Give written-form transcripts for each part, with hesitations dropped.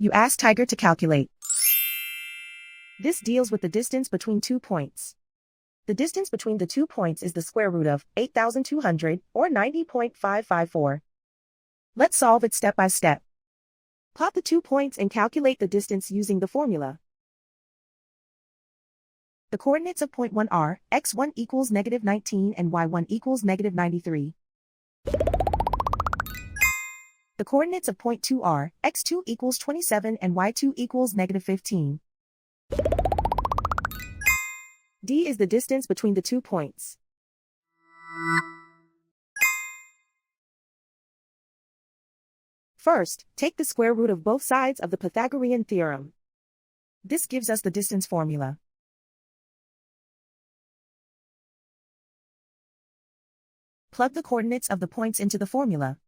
You ask Tiger to calculate. This deals with the distance between 2 points. The distance between the 2 points is the square root of 8,200, or 90.554. Let's solve it step by step. Plot the 2 points and calculate the distance using the formula. The coordinates of point 1 are x1 equals -19 and y1 equals -93. The coordinates of point 2 are x2 equals 27 and y2 equals -15. D is the distance between the 2 points. First, take the square root of both sides of the Pythagorean theorem. This gives us the distance formula. Plug the coordinates of the points into the formula.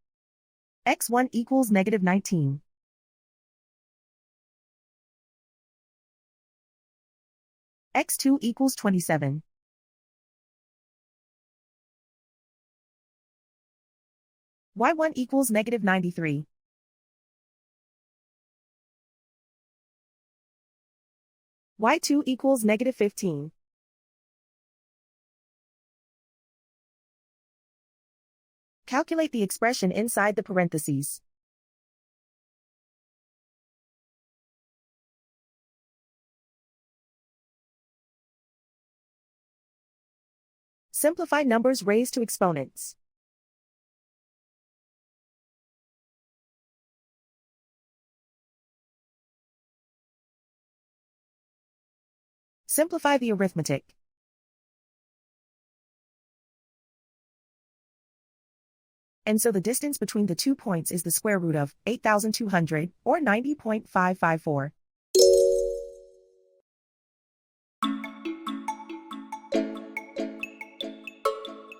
x1 equals -19. x2 equals 27. y1 equals -93. y2 equals -15. Calculate the expression inside the parentheses. Simplify numbers raised to exponents. Simplify the arithmetic. And so the distance between the 2 points is the square root of 8,200, or 90.554.